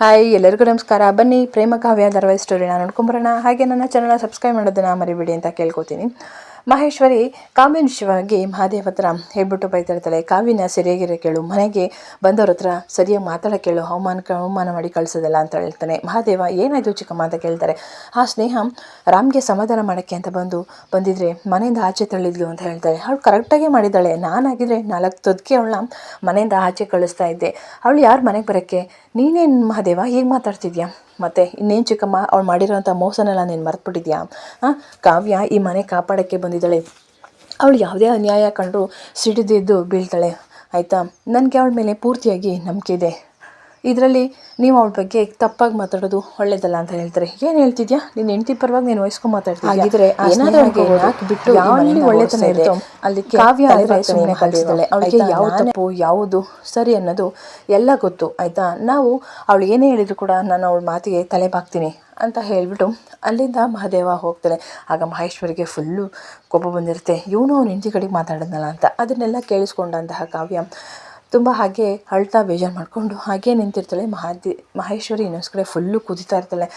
Hi ಎಲ್ಲರಿಗೂ ನಮಸ್ಕಾರ. ಬನ್ನಿ ಪ್ರೇಮ ಕಾವ್ಯ ಧಾರಾವಾಹಿ ಸ್ಟೋರಿನ ನೋಡ್ಕೊಂಬರೋಣ. ಹಾಗೆ ನನ್ನ ಚಾನಲ್ನ ಸಬ್ಸ್ಕ್ರೈಬ್ ಮಾಡೋದನ್ನ ಮರಿಬೇಡಿ ಅಂತ ಕೇಳ್ಕೊತೀನಿ. ಮಹೇಶ್ವರಿ ಕಾವ್ಯನ ವಿಷಯವಾಗಿ ಮಹಾದೇವ್ ಹತ್ರ ಹೇಳ್ಬಿಟ್ಟು ಬೈತಾ ಇರ್ತಾಳೆ, ಕಾವ್ಯನ ಸರಿಯಾಗಿರೋ ಕೇಳು, ಮನೆಗೆ ಬಂದವ್ರ ಹತ್ರ ಸರಿಯಾಗಿ ಮಾತಾಡೋಕೆ ಕೇಳು, ಅವಮಾನ ಮಾಡಿ ಕಳಿಸೋದಲ್ಲ ಅಂತ ಹೇಳ್ತಾನೆ. ಮಹಾದೇವ ಏನಾಯಿತು ಚಿಕ್ಕಮ್ಮ ಅಂತ ಕೇಳ್ತಾರೆ. ಆ ಸ್ನೇಹ ರಾಮ್ಗೆ ಸಮಾಧಾನ ಮಾಡೋಕ್ಕೆ ಅಂತ ಬಂದಿದ್ರೆ ಮನೆಯಿಂದ ಆಚೆ ತಳ್ಳಿದ್ಲು ಅಂತ ಹೇಳ್ತಾರೆ. ಅವಳು ಕರೆಕ್ಟಾಗೇ ಮಾಡಿದ್ದಾಳೆ. ನಾನಾಗಿದ್ರೆ 4 ತೊದಕ್ಕೆ ಅವಳನ್ನ ಮನೆಯಿಂದ ಆಚೆ ಕಳಿಸ್ತಾ ಇದ್ದೆ. ಅವಳು ಯಾರು ಮನೆಗೆ ಬರೋಕ್ಕೆ? ನೀನೇನು ಮಹಾದೇವ ಹೀಗೆ ಮಾತಾಡ್ತಿದ್ಯಾ? ಮತ್ತು ಇನ್ನೇನು ಚಿಕ್ಕಮ್ಮ, ಅವಳು ಮಾಡಿರೋಂಥ ಮೋಸನೆಲ್ಲ ನೀನು ಮರೆತುಬಿಟ್ಟಿದ್ಯಾ? ಕಾವ್ಯ ಈ ಮನೆ ಕಾಪಾಡೋಕ್ಕೆ ಬಂದಿದ್ದಾಳೆ. ಅವಳು ಯಾವುದೇ ಅನ್ಯಾಯ ಕಂಡು ಸಿಡಿದಿದ್ದು ಬೀಳ್ತಾಳೆ, ಆಯಿತಾ? ನನಗೆ ಅವಳ ಮೇಲೆ ಪೂರ್ತಿಯಾಗಿ ನಂಬಿಕೆ ಇದೆ. ಇದರಲ್ಲಿ ನೀವು ಅವಳ ಬಗ್ಗೆ ತಪ್ಪಾಗಿ ಮಾತಾಡೋದು ಒಳ್ಳೇದಲ್ಲ ಅಂತ ಹೇಳ್ತಾರೆ. ಏನು ಹೇಳ್ತಿದ್ಯಾ? ನಿನ್ನ ಹೆಂಡತಿ ಪರವಾಗಿ ನೀನು ವಹಿಸ್ಕೊಂಡು ಮಾತಾಡ್ತಿದ್ಯಾ? ಹಾಗಿದ್ರೆ ಏನಾದರೂ ಬಿಟ್ಟು ಯಾವಲ್ಲಿ ಒಳ್ಳೆತನ ಇರುತ್ತೋ ಅಲ್ಲಿ ಕಾವ್ಯ ಸುಮ್ಮನೆ ಕಳಿಸಿದ್ದಾಳೆ. ಅವಳಿಗೆ ಯಾವ ತಪ್ಪು ಯಾವುದು ಸರಿ ಅನ್ನೋದು ಎಲ್ಲ ಗೊತ್ತು, ಆಯಿತಾ? ನಾವು ಅವಳು ಏನೇ ಹೇಳಿದ್ರು ಕೂಡ ನಾನು ಅವಳ ಮಾತಿಗೆ ತಲೆ ಬಾಗ್ತೀನಿ ಅಂತ ಹೇಳಿಬಿಟ್ಟು ಅಲ್ಲಿಂದ ಮಹಾದೇವ ಹೋಗ್ತಾನೆ. ಆಗ ಮಹೇಶ್ವರಿಗೆ ಫುಲ್ಲು ಕೋಪ ಬಂದಿರುತ್ತೆ. ಇವನು ಅವ್ನ ಹೆಂಡತಿ ಕಡೆಗೆ ಮಾತಾಡಿದ್ನಲ್ಲ ಅಂತ. ಅದನ್ನೆಲ್ಲ ಕೇಳಿಸ್ಕೊಂಡಂತಹ ಕಾವ್ಯ ತುಂಬ ಹಾಗೆ ಅಳ್ತಾ ಬೇಜಾರು ಮಾಡಿಕೊಂಡು ಹಾಗೇ ನಿಂತಿರ್ತಾಳೆ. ಮಹೇಶ್ವರಿ ಇನ್ನೊಂದು ಕಡೆ ಫುಲ್ಲು ಕುದಿತಾ ಇರ್ತಾಳೆ.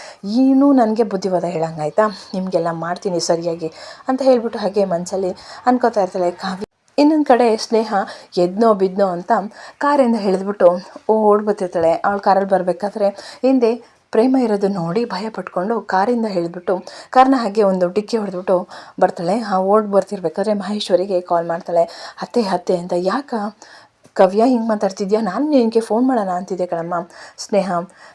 ಇನ್ನೂ ನನಗೆ ಬುದ್ಧಿವಾದ ಹೇಳಂಗಾಯ್ತಾ, ನಿಮಗೆಲ್ಲ ಮಾಡ್ತೀನಿ ಸರಿಯಾಗಿ ಅಂತ ಹೇಳ್ಬಿಟ್ಟು ಹಾಗೆ ಮನಸ್ಸಲ್ಲಿ ಅನ್ಕೋತಾ ಇರ್ತಾಳೆ ಕಾವ್ಯ. ಇನ್ನೊಂದು ಕಡೆ ಸ್ನೇಹ ಎದ್ನೋ ಬಿದ್ನೋ ಅಂತ ಕಾರಿಂದ ಇಳಿದ್ಬಿಟ್ಟು ಓಡ್ಬತ್ತಿರ್ತಾಳೆ. ಅವಳು ಕಾರಲ್ಲಿ ಬರಬೇಕಾದ್ರೆ ಹಿಂದೆ ಪ್ರೇಮ ಇರೋದು ನೋಡಿ ಭಯ ಪಟ್ಕೊಂಡು ಕಾರಿಂದ ಇಳಿದ್ಬಿಟ್ಟು ಕಾರ್ನ ಹಾಗೆ ಒಂದು ಡಿಕ್ಕಿ ಹೊಡೆದ್ಬಿಟ್ಟು ಬರ್ತಾಳೆ. ಬರ್ತಿರ್ಬೇಕಾದ್ರೆ ಮಹೇಶ್ವರಿಗೆ ಕಾಲ್ ಮಾಡ್ತಾಳೆ. ಅತ್ತೆ ಅಂತ. ಯಾಕ ಕಾವ್ಯ ಹಿಂಗೆ ಮಾತಾಡ್ತಿದ್ಯಾ? ನಾನು ನಿನಗೆ ಫೋನ್ ಮಾಡೋಣ ಅಂತಿದ್ದೆ ಕಣಮ್ಮ. ಸ್ನೇಹ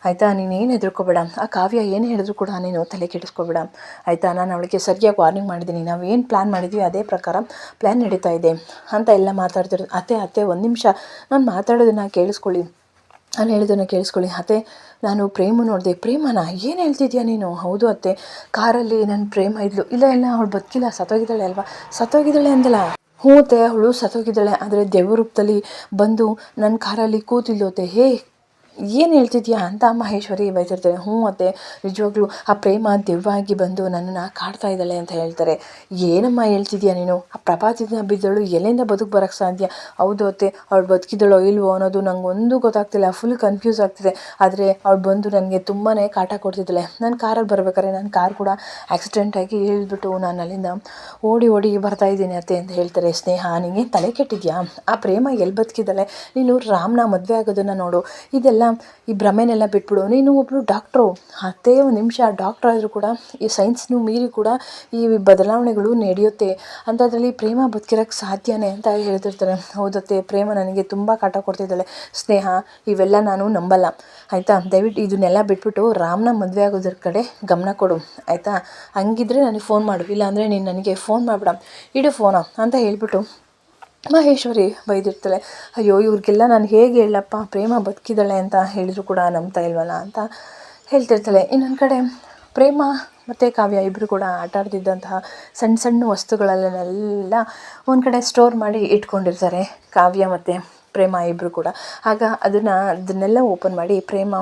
ಆಯಿತಾ, ನೀನೇನು ಹೆದರ್ಕೋಬೇಡ. ಆ ಕಾವ್ಯ ಏನು ಹೇಳಿದ್ರು ಕೂಡ ನೀನು ತಲೆ ಕೆಡಿಸ್ಕೋಬೇಡ, ಆಯಿತಾ? ನಾನು ಅವಳಿಗೆ ಸರಿಯಾಗಿ ವಾರ್ನಿಂಗ್ ಮಾಡಿದ್ದೀನಿ. ನಾವು ಏನು ಪ್ಲ್ಯಾನ್ ಮಾಡಿದ್ವಿ ಅದೇ ಪ್ರಕಾರ ಪ್ಲ್ಯಾನ್ ನಡೀತಾ ಇದೆ ಅಂತ ಎಲ್ಲ ಮಾತಾಡ್ತಿರೋದು. ಅತ್ತೆ ಒಂದು ನಿಮಿಷ ನಾನು ಮಾತಾಡೋದನ್ನು ಕೇಳಿಸ್ಕೊಳ್ಳಿ, ನಾನು ಹೇಳೋದನ್ನು ಕೇಳಿಸ್ಕೊಳ್ಳಿ. ಅತ್ತೆ, ನಾನು ಪ್ರೇಮ ನೋಡಿದೆ. ಪ್ರೇಮನ ಏನು ಹೇಳ್ತಿದ್ಯಾ ನೀನು? ಹೌದು ಅತ್ತೆ, ಕಾರಲ್ಲಿ ನನ್ನ ಪ್ರೇಮ ಇದ್ಲು. ಇಲ್ಲ ಅವಳು ಬದುಕಿಲ್ಲ, ಸತ್ತೋಗಿದ್ದಾಳೆ ಅಲ್ವಾ? ಸತ್ತೋಗಿದ್ದಾಳೆ ಅಂದಲ್ಲ? ಹ್ಞೂ ಅತ್ತೆ, ಅವಳು ಸತ್ತೋಗಿದ್ದಾಳೆ. ಆದರೆ ದೆವ್ವ ರೂಪದಲ್ಲಿ ಬಂದು ನನ್ನ ಕಾರಲ್ಲಿ ಕೂತಿಲ್ಲೋತೆ. ಏನು ಹೇಳ್ತಿದ್ಯಾ ಅಂತ ಮಹೇಶ್ವರಿ ಬೈತಿರ್ತಾರೆ. ಹ್ಞೂ ಅತ್ತೆ, ನಿಜವಾಗ್ಲೂ ಆ ಪ್ರೇಮ ದೆವ್ವಾಗಿ ಬಂದು ನನ್ನನ್ನು ಕಾಡ್ತಾ ಇದ್ದಾಳೆ ಅಂತ ಹೇಳ್ತಾರೆ. ಏನಮ್ಮ ಹೇಳ್ತಿದ್ಯಾ ನೀನು? ಆ ಪ್ರಪಾತದಿಂದ ಬಿದ್ದಳು ಎಲ್ಲಿಂದ ಬರೋಕ್ಕೆ ಸಾಧ್ಯ? ಹೌದು ಅತ್ತೆ, ಅವಳು ಬದುಕಿದ್ದಳೋ ಇಲ್ವೋ ಅನ್ನೋದು ನಂಗೆ ಒಂದು ಗೊತ್ತಾಗ್ತಿಲ್ಲ. ಫುಲ್ ಕನ್ಫ್ಯೂಸ್ ಆಗ್ತಿದೆ. ಆದರೆ ಅವಳು ಬಂದು ನನಗೆ ತುಂಬಾ ಕಾಟ ಕೊಡ್ತಿದ್ದಾಳೆ. ನಾನು ಕಾರಲ್ಲಿ ಬರಬೇಕಾದ್ರೆ ನನ್ನ ಕಾರ್ ಕೂಡ ಆಕ್ಸಿಡೆಂಟಾಗಿ ಇಳಿದ್ಬಿಟ್ಟು ನಾನು ಅಲ್ಲಿಂದ ಓಡಿ ಬರ್ತಾಯಿದ್ದೀನಿ ಅತ್ತೆ ಅಂತ ಹೇಳ್ತಾರೆ. ಸ್ನೇಹ, ನಿನಗೆ ತಲೆ ಕೆಟ್ಟಿದ್ಯಾ? ಆ ಪ್ರೇಮ ಎಲ್ಲಿ ಬದುಕಿದ್ದಾಳೆ? ನೀನು ರಾಮ್ನ ಮದುವೆ ಆಗೋದನ್ನು ನೋಡು. ಇದೆಲ್ಲ ಈ ಭ್ರಮೆನೆಲ್ಲ ಬಿಟ್ಬಿಡು. ನೀನು ಒಬ್ಬಳು ಡಾಕ್ಟ್ರು ಅತ್ತೆ. ಒಂದು ನಿಮಿಷ, ಡಾಕ್ಟ್ರ್ ಆದರೂ ಕೂಡ ಈ ಸೈನ್ಸ್ನು ಮೀರಿ ಕೂಡ ಈ ಬದಲಾವಣೆಗಳು ನಡೆಯುತ್ತೆ. ಅಂಥದ್ರಲ್ಲಿ ಪ್ರೇಮ ಬದುಕಿರೋಕ್ಕೆ ಸಾಧ್ಯನೇ ಅಂತ ಹೇಳ್ತಿರ್ತಾರೆ. ಹೌದತ್ತೆ, ಪ್ರೇಮ ನನಗೆ ತುಂಬ ಕಾಟ ಕೊಡ್ತಿದ್ದಾಳೆ. ಸ್ನೇಹ, ಇವೆಲ್ಲ ನಾನು ನಂಬಲ್ಲ, ಆಯಿತಾ? ದಯವಿಟ್ಟು ಇದನ್ನೆಲ್ಲ ಬಿಟ್ಬಿಟ್ಟು ರಾಮ್ನ ಮದುವೆ ಆಗೋದ್ರ ಕಡೆ ಗಮನ ಕೊಡು, ಆಯಿತಾ? ಹಂಗಿದ್ರೆ ನನಗೆ ಫೋನ್ ಮಾಡು, ಇಲ್ಲಾಂದರೆ ನೀನು ನನಗೆ ಫೋನ್ ಮಾಡಿಬಿಡ, ಇಡು ಫೋನು ಅಂತ ಹೇಳ್ಬಿಟ್ಟು ಮಹೇಶ್ವರಿ ಬೈದಿರ್ತಾಳೆ. ಅಯ್ಯೋ, ಇವ್ರಿಗೆಲ್ಲ ನಾನು ಹೇಗೆ ಹೇಳಪ್ಪ, ಪ್ರೇಮ ಬದುಕಿದ್ದಾಳೆ ಅಂತ ಹೇಳಿದ್ರು ಕೂಡ ನಂಬ್ತಾ ಇಲ್ವಲ್ಲ ಅಂತ ಹೇಳ್ತಿರ್ತಾಳೆ. ಇನ್ನೊಂದು ಕಡೆ ಪ್ರೇಮ ಮತ್ತು ಕಾವ್ಯ ಇಬ್ಬರು ಕೂಡ ಆಟ ಆಡ್ತಿದ್ದಂತಹ ಸಣ್ಣ ವಸ್ತುಗಳನ್ನೆಲ್ಲ ಒಂದು ಕಡೆ ಸ್ಟೋರ್ ಮಾಡಿ ಇಟ್ಕೊಂಡಿರ್ತಾರೆ, ಕಾವ್ಯ ಮತ್ತು ಪ್ರೇಮ ಇಬ್ಬರು ಕೂಡ. ಆಗ ಅದನ್ನೆಲ್ಲ ಓಪನ್ ಮಾಡಿ ಪ್ರೇಮ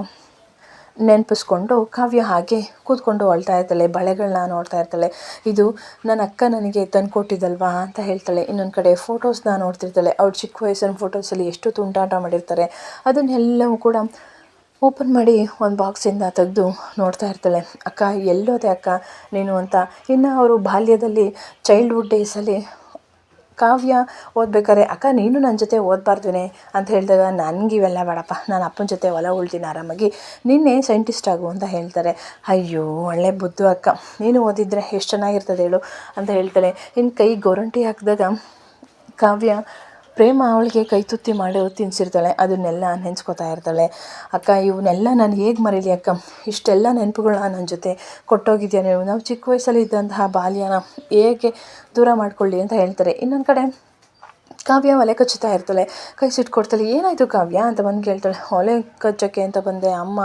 ನೆನಪಿಸ್ಕೊಂಡು ಕಾವ್ಯ ಹಾಗೆ ಕೂತ್ಕೊಂಡು ಅಳ್ತಾ ಇರ್ತಾಳೆ. ಬಳೆಗಳನ್ನ ನೋಡ್ತಾ ಇರ್ತಾಳೆ. ಇದು ನನ್ನ ಅಕ್ಕ ನನಗೆ ತಂದು ಕೊಟ್ಟಿದ್ದಲ್ವಾ ಅಂತ ಹೇಳ್ತಾಳೆ. ಇನ್ನೊಂದು ಕಡೆ ಫೋಟೋಸ್ನ ನೋಡ್ತಿರ್ತಾಳೆ. ಅವಳು ಚಿಕ್ಕ ವಯಸ್ಸಿನ ಫೋಟೋಸಲ್ಲಿ ಎಷ್ಟು ತುಂಟಾಟ ಮಾಡಿರ್ತಾರೆ ಅದನ್ನೆಲ್ಲವೂ ಕೂಡ ಓಪನ್ ಮಾಡಿ ಒಂದು ಬಾಕ್ಸಿಂದ ತೆಗೆದು ನೋಡ್ತಾ ಇರ್ತಾಳೆ. ಅಕ್ಕ ಎಲ್ಲೋದೆ ಅಕ್ಕ ನೀನು ಅಂತ. ಇನ್ನು ಅವರು ಬಾಲ್ಯದಲ್ಲಿ ಚೈಲ್ಡ್ಹುಡ್ ಡೇಸಲ್ಲಿ ಕಾವ್ಯ ಓದ್ಬೇಕಾದ್ರೆ, ಅಕ್ಕ ನೀನು ನನ್ನ ಜೊತೆ ಓದಬಾರ್ದೇನೆ ಅಂತ ಹೇಳಿದಾಗ, ನನಗೆ ಇವೆಲ್ಲ ಬೇಡಪ್ಪ, ನಾನು ಅಪ್ಪನ ಜೊತೆ ಹೊಲ ಉಳ್ತೀನಿ ಆರಾಮಾಗಿ, ನೀನೇ ಸೈಂಟಿಸ್ಟ್ ಆಗು ಅಂತ ಹೇಳ್ತಾರೆ. ಅಯ್ಯೋ, ಒಳ್ಳೆ ಬುದ್ಧು ಅಕ್ಕ, ನೀನು ಓದಿದ್ರೆ ಎಷ್ಟು ಚೆನ್ನಾಗಿರ್ತದೆ ಹೇಳು ಅಂತ ಹೇಳ್ತಾಳೆ. ಇನ್ನು ಕೈ ಗೊರಂಟಿ ಹಾಕಿದಾಗ ಕಾವ್ಯ ಪ್ರೇಮ ಅವಳಿಗೆ ಕೈ ತುತ್ತಿ ಮಾಡಿ ತಿನ್ನಿಸಿರ್ತಾಳೆ. ಅದನ್ನೆಲ್ಲ ನೆನೆಸ್ಕೊತಾ ಇರ್ತಾಳೆ. ಅಕ್ಕ, ಇವನ್ನೆಲ್ಲ ನಾನು ಹೇಗೆ ಮರೀಲಿ ಅಕ್ಕ? ಇಷ್ಟೆಲ್ಲ ನೆನಪುಗಳನ್ನ ನನ್ನ ಜೊತೆ ಕೊಟ್ಟೋಗಿದ್ಯಾ ನೀವು. ನಾವು ಚಿಕ್ಕ ವಯಸ್ಸಲ್ಲಿ ಇದ್ದಂತಹ ಬಾಲ್ಯನ ಹೇಗೆ ದೂರ ಮಾಡ್ಕೊಳ್ಳಿ ಅಂತ ಹೇಳ್ತಾರೆ. ಇನ್ನೊಂದು ಕಡೆ ಕಾವ್ಯ ಒಲೆ ಕಚ್ಚುತ್ತಾ ಇರ್ತಾಳೆ. ಕೈ ಸಿಟ್ಕೊಡ್ತಾಳೆ. ಏನಾಯಿತು ಕಾವ್ಯ ಅಂತ ಬಂದು ಕೇಳ್ತಾಳೆ. ಒಲೆ ಕಚ್ಚೋಕ್ಕೆ ಅಂತ ಬಂದೆ ಅಮ್ಮ.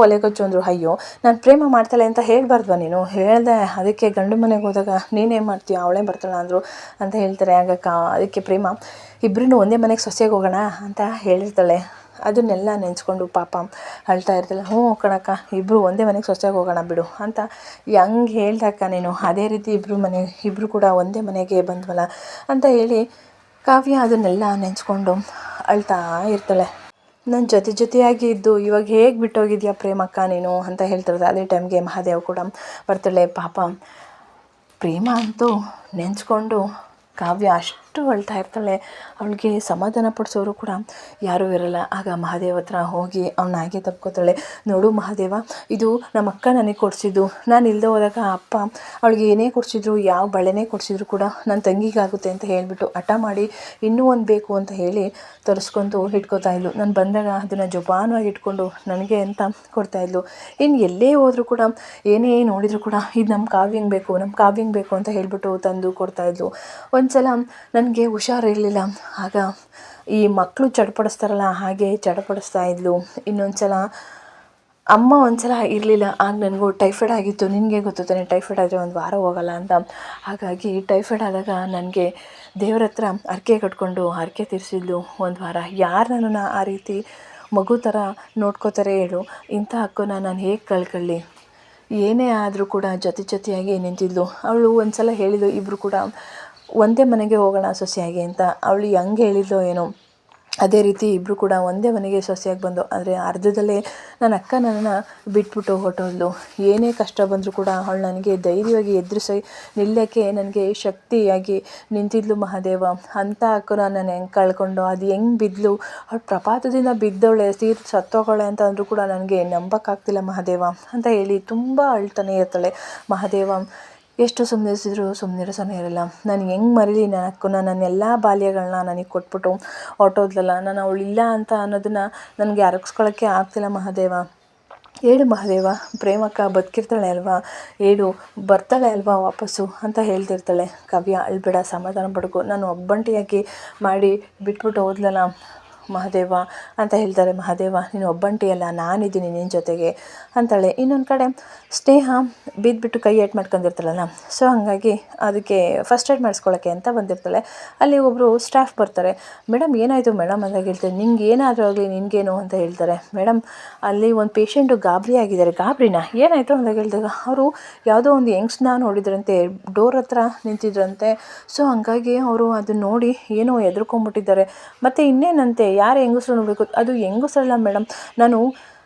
ಒಲೆ ಕಚ್ಚು ಅಂದರು. ಅಯ್ಯೋ, ನಾನು ಪ್ರೇಮ ಮಾಡ್ತಾಳೆ ಅಂತ ಹೇಳ್ಬಾರ್ದ್ವಾ ನೀನು? ಹೇಳ್ದೆ, ಅದಕ್ಕೆ ಗಂಡು ಮನೆಗೆ ಹೋದಾಗ ನೀನೇನು ಮಾಡ್ತೀಯ, ಅವಳೇ ಬರ್ತಾಳೆ ಅಂದರು ಅಂತ ಹೇಳ್ತಾರೆ. ಆಗ ಅದಕ್ಕೆ ಪ್ರೇಮ, ಇಬ್ಬರೂ ಒಂದೇ ಮನೆಗೆ ಸೊಸೆಗೆ ಹೋಗೋಣ ಅಂತ ಹೇಳಿರ್ತಾಳೆ. ಅದನ್ನೆಲ್ಲ ನೆನೆಸ್ಕೊಂಡು ಪಾಪ ಅಳ್ತಾ ಇರ್ತಾಳೆ. ಹ್ಞೂ ಕಣಕ್ಕ, ಇಬ್ಬರು ಒಂದೇ ಮನೆಗೆ ಸೊಸೆಗೆ ಹೋಗೋಣ ಬಿಡು ಅಂತ ಹೆಂಗೆ ಹೇಳ್ದಕ್ಕ ನೀನು, ಅದೇ ರೀತಿ ಇಬ್ಬರು ಕೂಡ ಒಂದೇ ಮನೆಗೆ ಬಂದ್ವಲ್ಲ ಅಂತ ಹೇಳಿ ಕಾವ್ಯ ಅದನ್ನೆಲ್ಲ ನೆನೆಸ್ಕೊಂಡು ಅಳ್ತಾ ಇರ್ತಾಳೆ. ನನ್ನ ಜೊತೆಯಾಗಿ ಇದ್ದು ಇವಾಗ ಹೇಗೆ ಬಿಟ್ಟೋಗಿದ್ಯಾ ಪ್ರೇಮಕ್ಕ ನೀನು ಅಂತ ಹೇಳ್ತಿರೋದು. ಅದೇ ಟೈಮ್ಗೆ ಮಹಾದೇವ್ ಕೂಡ ಬರ್ತಾಳೆ. ಪಾಪ ಪ್ರೇಮ ಅಂತೂ ನೆನೆಸ್ಕೊಂಡು ಕಾವ್ಯ ಅಷ್ಟು ಅಳ್ತಾ ಇರ್ತಾಳೆ. ಅವಳಿಗೆ ಸಮಾಧಾನ ಪಡಿಸೋರು ಕೂಡ ಯಾರೂ ಇರಲ್ಲ. ಆಗ ಮಹಾದೇವ ಹತ್ರ ಹೋಗಿ ಅವನ ಹಾಗೆ ತಪ್ಕೋತಾಳೆ. ನೋಡು ಮಹಾದೇವ, ಇದು ನಮ್ಮ ಅಕ್ಕ ನನಗೆ ಕೊಡಿಸಿದ್ದು. ನಾನು ಇಲ್ಲದೆ ಹೋದಾಗ ಅಪ್ಪ ಅವಳಿಗೆ ಏನೇ ಕೊಡಿಸಿದ್ರು, ಯಾವ ಬಳೆನೇ ಕೊಡಿಸಿದ್ರು ಕೂಡ ನನ್ನ ತಂಗಿಗಾಗುತ್ತೆ ಅಂತ ಹೇಳಿಬಿಟ್ಟು ಹಠ ಮಾಡಿ ಇನ್ನೂ ಒಂದು ಬೇಕು ಅಂತ ಹೇಳಿ ತರಿಸ್ಕೊಂಡು ಇಟ್ಕೋತಾ ಇದ್ಲು. ನಾನು ಬಂದಾಗ ಅದನ್ನು ಜೋಪಾನವಾಗಿ ಇಟ್ಕೊಂಡು ನನಗೆ ಅಂತ ಕೊಡ್ತಾಯಿದ್ಲು. ಇನ್ನು ಎಲ್ಲೇ ಹೋದರೂ ಕೂಡ ಏನೇ ನೋಡಿದರೂ ಕೂಡ ಇದು ನಮ್ಮ ಕಾವ್ಯಂಗೆ ಬೇಕು ಅಂತ ಹೇಳಿಬಿಟ್ಟು ತಂದು ಕೊಡ್ತಾಯಿದ್ಲು. ಒಂದು ಸಲ ನನಗೆ ಹುಷಾರಿರಲಿಲ್ಲ. ಆಗ ಈ ಮಕ್ಕಳು ಚಡಪಡಿಸ್ತಾರಲ್ಲ ಹಾಗೆ ಚಡಪಡಿಸ್ತಾ ಇದ್ಲು. ಇನ್ನೊಂದು ಸಲ ಅಮ್ಮ ಒಂದು ಸಲ ಇರಲಿಲ್ಲ. ಆಗ ನನಗೂ ಟೈಫಾಯ್ಡ್ ಆಗಿತ್ತು. ನಿನಗೆ ಗೊತ್ತು ತಾನೆ, ಟೈಫಾಯ್ಡ್ ಆದರೆ ಒಂದು ವಾರ ಹೋಗಲ್ಲ ಅಂತ. ಹಾಗಾಗಿ ಟೈಫಾಯ್ಡ್ ಆದಾಗ ನನಗೆ ದೇವ್ರ ಹತ್ರ ಹರಕೆ ಕಟ್ಕೊಂಡು ಹರಕೆ ತೀರಿಸಿದ್ಲು ಒಂದು ವಾರ. ಯಾರು ನನ್ನನ್ನು ಆ ರೀತಿ ಮಗು ಥರ ನೋಡ್ಕೋತಾರೆ ಹೇಳು? ಇಂಥ ಹಕ್ಕನ್ನು ನಾನು ಹೇಗೆ ಕಳ್ಕೊಳ್ಳಿ? ಏನೇ ಆದರೂ ಕೂಡ ಜೊತೆಯಾಗಿ ನಿಂತಿದ್ಲು. ಅವಳು ಒಂದು ಸಲ ಹೇಳಿದ್ಲು, ಇಬ್ಬರು ಕೂಡ ಒಂದೇ ಮನೆಗೆ ಹೋಗೋಣ ಸೊಸೆಯಾಗಿ ಅಂತ. ಅವಳು ಹೆಂಗೆ ಹೇಳಿದ್ಲೋ ಏನೋ, ಅದೇ ರೀತಿ ಇಬ್ಬರು ಕೂಡ ಒಂದೇ ಮನೆಗೆ ಸೊಸೆಯಾಗಿ ಬಂದು. ಆದರೆ ಅರ್ಧದಲ್ಲೇ ನನ್ನ ಅಕ್ಕ ನನ್ನನ್ನು ಬಿಟ್ಬಿಟ್ಟು ಹೊರಟೋದ್ಲು. ಏನೇ ಕಷ್ಟ ಬಂದರೂ ಕೂಡ ಅವಳು ನನಗೆ ಧೈರ್ಯವಾಗಿ ಎದುರಿಸಿ ನಿಲ್ಲಕ್ಕೆ ನನಗೆ ಶಕ್ತಿಯಾಗಿ ನಿಂತಿದ್ಲು ಮಹಾದೇವ. ಅಂಥ ಅಕ್ಕನ ನಾನು ಹೆಂಗೆ ಕಳ್ಕೊಂಡು, ಅದು ಹೆಂಗೆ ಬಿದ್ದಲು, ಅವಳು ಪ್ರಪಾತದಿಂದ ಬಿದ್ದವಳೆ, ಸತ್ತೋಗಳೆ ಅಂತ ಅಂದರೂ ಕೂಡ ನನಗೆ ನಂಬೋಕ್ಕಾಗ್ತಿಲ್ಲ ಮಹಾದೇವ ಅಂತ ಹೇಳಿ ತುಂಬ ಅಳ್ತಾನೆ ಇರ್ತಾಳೆ. ಮಹಾದೇವ ಎಷ್ಟು ಸುಮ್ಮನಿಸಿದ್ರು ಸುಮ್ಮನಿರೋಸನೇ ಇರಲ್ಲ. ನಾನು ಹೆಂಗೆ ಮರೀಲಿ ನನ್ನ ಅಕ್ಕನ? ನನ್ನೆಲ್ಲ ಬಾಲ್ಯಗಳನ್ನ ನನಗೆ ಕೊಟ್ಬಿಟ್ಟು ಹೊರಟೋದ್ಲಲ್ಲ. ನಾನು ಅವಳಿಲ್ಲ ಅಂತ ಅನ್ನೋದನ್ನು ನನಗೆ ಅರಗಿಸ್ಕೊಳ್ಳೋಕ್ಕೆ ಆಗ್ತಿಲ್ಲ ಮಹಾದೇವ. ಹೇಳು ಮಹಾದೇವ, ಪ್ರೇಮಕ್ಕ ಬದುಕಿರ್ತಾಳೆ ಅಲ್ವಾ, ಹೇಳು ಬರ್ತಾಳೆ ಅಲ್ವಾ ವಾಪಸ್ಸು ಅಂತ ಹೇಳ್ತಿರ್ತಾಳೆ. ಕಾವ್ಯ ಅಳ್ಬೇಡ, ಸಮಾಧಾನ ಪಡ್ಕೊ, ನಾನು ಒಬ್ಬಂಟಿಯಾಗಿ ಮಾಡಿ ಬಿಟ್ಬಿಟ್ಟು ಹೋದ್ಲಲ್ಲ ಮಹಾದೇವ ಅಂತ ಹೇಳ್ತಾರೆ. ಮಹಾದೇವ, ನೀನು ಒಬ್ಬಂಟಿಯಲ್ಲ, ನಾನಿದ್ದೀನಿ ನಿನ್ನ ಜೊತೆಗೆ ಅಂತಾಳೆ. ಇನ್ನೊಂದು ಕಡೆ ಸ್ನೇಹ ಬಿದ್ದುಬಿಟ್ಟು ಕೈ ಏಟ್ ಮಾಡ್ಕೊಂಡಿರ್ತಾಳಲ್ಲ, ಸೊ ಹಾಗಾಗಿ ಅದಕ್ಕೆ ಫಸ್ಟ್ ಏಡ್ ಮಾಡಿಸ್ಕೊಳ್ಳೋಕ್ಕೆ ಅಂತ ಬಂದಿರ್ತಾಳೆ. ಅಲ್ಲಿ ಒಬ್ಬರು ಸ್ಟಾಫ್ ಬರ್ತಾರೆ. ಮೇಡಮ್ ಏನಾಯಿತು ಮೇಡಮ್ ಅಂತ ಹೇಳ್ತಾರೆ. ನಿಂಗೆ ಏನಾದರೂ ಆಗಲಿ ನಿನಗೇನು ಅಂತ ಹೇಳ್ತಾರೆ. ಮೇಡಮ್ ಅಲ್ಲಿ ಒಂದು ಪೇಷೆಂಟು ಗಾಬರಿ ಆಗಿದ್ದಾರೆ. ಗಾಬರಿನಾ? ಏನಾಯಿತು ಅಂತ ಹೇಳಿದಾಗ ಅವರು ಯಾವುದೋ ಒಂದು ಯಂಗ್ಸ್ನ ನೋಡಿದ್ರಂತೆ, ಡೋರ್ ಹತ್ರ ನಿಂತಿದ್ರಂತೆ. ಸೊ ಹಾಗಾಗಿ ಅವರು ಅದನ್ನ ನೋಡಿ ಏನೋ ಹೆದರ್ಕೊಂಡ್ಬಿಟ್ಟಿದ್ದಾರೆ. ಮತ್ತು ಇನ್ನೇನಂತೆ, ಯಾರು ಹೆಂಗಸರು ನೋಡಬೇಕು? ಅದು ಹೆಂಗಸರಲ್ಲ ಮೇಡಮ್, ನಾನು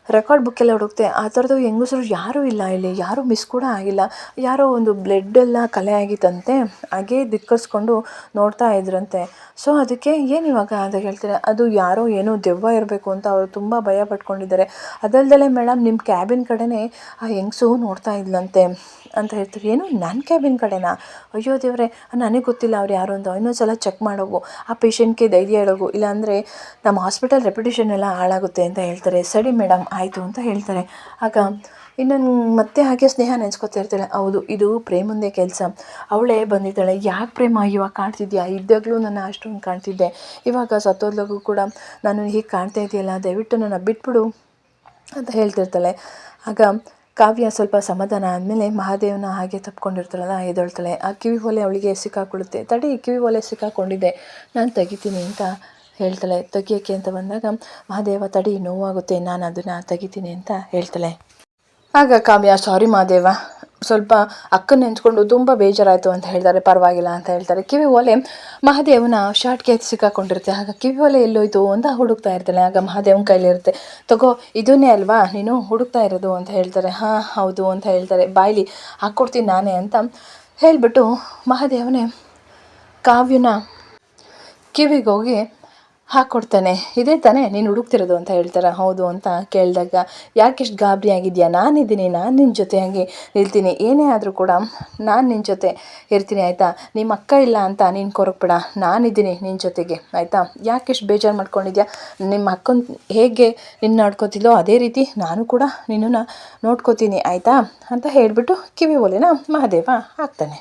ರೆಕಾರ್ಡ್ ಬುಕ್ಕೆಲ್ಲ ಹುಡುಕ್ತೆ, ಆ ಥರದ್ದು ಹೆಂಗಸರು ಯಾರೂ ಇಲ್ಲ ಇಲ್ಲಿ, ಯಾರೂ ಮಿಸ್ ಕೂಡ ಆಗಿಲ್ಲ. ಯಾರೋ ಒಂದು ಬ್ಲಡ್ಡೆಲ್ಲ ಕಲೆ ಆಗಿತ್ತಂತೆ, ಹಾಗೇ ಧಿಕ್ಕರಿಸ್ಕೊಂಡು ನೋಡ್ತಾ ಇದ್ರಂತೆ. ಸೊ ಅದಕ್ಕೆ ಏನು ಇವಾಗ ಅಂತ ಹೇಳ್ತಾರೆ. ಅದು ಯಾರೋ ಏನೋ ದೆವ್ವ ಇರಬೇಕು ಅಂತ ಅವರು ತುಂಬ ಭಯ ಪಟ್ಕೊಂಡಿದ್ದಾರೆ. ಅದಲ್ದಲೇ ಮೇಡಮ್, ನಿಮ್ಮ ಕ್ಯಾಬಿನ್ ಕಡೆನೇ ಆ ಹೆಂಗಸು ನೋಡ್ತಾ ಇದ್ಲಂತೆ ಅಂತ ಹೇಳ್ತಾರೆ. ಏನು ನನ್ನ ಕ್ಯಾಬಿನ್ ಕಡೆನಾ? ಅಯ್ಯೋ ದೇವ್ರೆ, ನನಗೆ ಗೊತ್ತಿಲ್ಲ ಅವ್ರು ಯಾರು ಅಂತ. ಇನ್ನೊಂದು ಸಲ ಚೆಕ್ ಮಾಡೋಗು, ಆ ಪೇಷೆಂಟ್ಗೆ ಧೈರ್ಯ ಹೇಳೋಗು, ಇಲ್ಲಾಂದರೆ ನಮ್ಮ ಹಾಸ್ಪಿಟಲ್ ರೆಪ್ಯುಟೇಷನ್ ಎಲ್ಲ ಹಾಳಾಗುತ್ತೆ ಅಂತ ಹೇಳ್ತಾರೆ. ಸರಿ ಮೇಡಮ್, ಆಯಿತು ಅಂತ ಹೇಳ್ತಾರೆ. ಆಗ ಇನ್ನೊಂದು ಮತ್ತೆ ಹಾಗೆ ಸ್ನೇಹ ನೆನೆಸ್ಕೊತಾ ಇರ್ತಾಳೆ. ಹೌದು, ಇದು ಪ್ರೇಮಂದೇ ಕೆಲಸ. ಅವಳೇ ಬಂದಿದ್ದಾಳೆ. ಯಾಕೆ ಪ್ರೇಮ ಇವಾಗ ಕಾಣ್ತಿದ್ಯಾ? ಇದ್ದಾಗಲೂ ನನ್ನ ಅಷ್ಟೊಂದು ಕಾಣ್ತಿದ್ದೆ, ಇವಾಗ ಸತ್ತೋದ್ಲಾಗೂ ಕೂಡ ನಾನು ಹೀಗೆ ಕಾಣ್ತಾ ಇದೆಯಲ್ಲ, ದಯವಿಟ್ಟು ನನ್ನ ಬಿಟ್ಬಿಡು ಅಂತ ಹೇಳ್ತಿರ್ತಾಳೆ. ಆಗ ಕಾವ್ಯ ಸ್ವಲ್ಪ ಸಮಾಧಾನ ಆದಮೇಲೆ ಮಹಾದೇವನ ಹಾಗೆ ತಪ್ಕೊಂಡಿರ್ತಾಳಲ್ಲ, ಎದ್ದೇಳ್ತಾಳೆ. ಆ ಕಿವಿ ಒಲೆ ಅವಳಿಗೆ ಸಿಕ್ಕಾಕೊಳ್ಳುತ್ತೆ. ತಡಿ, ಕಿವಿ ಒಲೆ ಸಿಕ್ಕಾಕೊಂಡಿದ್ದೆ, ನಾನು ತೆಗಿತೀನಿ ಅಂತ ಹೇಳ್ತಾಳೆ. ತೆಗಿಯೋಕ್ಕೆ ಅಂತ ಬಂದಾಗ ಮಹಾದೇವ, ತಡಿ ನೋವಾಗುತ್ತೆ, ನಾನು ಅದನ್ನು ತೆಗಿತೀನಿ ಅಂತ ಹೇಳ್ತಾಳೆ. ಆಗ ಕಾವ್ಯ, ಸಾರಿ ಮಹಾದೇವ, ಸ್ವಲ್ಪ ಅಕ್ಕನ ನೆನೆಸ್ಕೊಂಡು ತುಂಬ ಬೇಜಾರಾಯಿತು ಅಂತ ಹೇಳ್ತಾರೆ. ಪರವಾಗಿಲ್ಲ ಅಂತ ಹೇಳ್ತಾರೆ. ಕಿವಿ ಒಲೆ ಮಹಾದೇವನ ಶಾರ್ಟ್ಗೆ ಸಿಕ್ಕಾಕೊಂಡಿರುತ್ತೆ. ಆಗ ಕಿವಿ ಒಲೆ ಎಲ್ಲೋಯ್ತು ಅಂತ ಹುಡುಕ್ತಾ ಇರ್ತಾಳೆ. ಆಗ ಮಹಾದೇವನ ಕೈಲಿರುತ್ತೆ. ತಗೋ, ಇದನ್ನೇ ಅಲ್ವಾ ನೀನು ಹುಡುಕ್ತಾ ಇರೋದು ಅಂತ ಹೇಳ್ತಾರೆ. ಹಾಂ ಹೌದು ಅಂತ ಹೇಳ್ತಾರೆ. ಬಾಯ್ಲಿ ಹಾಕ್ಕೊಡ್ತೀನಿ ನಾನೇ ಅಂತ ಹೇಳಿಬಿಟ್ಟು ಮಹಾದೇವನೇ ಕಾವ್ಯನ ಕಿವಿಗೋಗಿ ಹಾಕ್ಕೊಡ್ತಾನೆ. ಇದೇ ತಾನೇ ನೀನು ಹುಡುಕ್ತಿರೋದು ಅಂತ ಹೇಳ್ತಾರೆ. ಹೌದು ಅಂತ ಕೇಳಿದಾಗ, ಯಾಕೆಷ್ಟು ಗಾಬರಿ ಆಗಿದೆಯಾ? ನಾನಿದ್ದೀನಿ, ನಾನು ನಿನ್ನ ಜೊತೆಯಾಗಿ ನಿಲ್ತೀನಿ, ಏನೇ ಆದರೂ ಕೂಡ ನಾನು ನಿನ್ನ ಜೊತೆ ಇರ್ತೀನಿ, ಆಯಿತಾ? ನಿಮ್ಮ ಅಕ್ಕ ಇಲ್ಲ ಅಂತ ನೀನು ಕೊರಗಬೇಡ, ನಾನಿದ್ದೀನಿ ನಿನ್ನ ಜೊತೆಗೆ, ಆಯಿತಾ? ಯಾಕೆಷ್ಟು ಬೇಜಾರು ಮಾಡ್ಕೊಂಡಿದ್ಯಾ? ನಿಮ್ಮ ಅಕ್ಕನ ಹೇಗೆ ನಿನ್ನ ನೋಡ್ಕೋತಿಲ್ಲೋ ಅದೇ ರೀತಿ ನಾನು ಕೂಡ ನಿನ್ನನ್ನು ನೋಡ್ಕೋತೀನಿ, ಆಯಿತಾ ಅಂತ ಹೇಳಿಬಿಟ್ಟು ಕಿವಿ ಒಲೆನ ಮಹಾದೇವ ಹಾಕ್ತಾನೆ.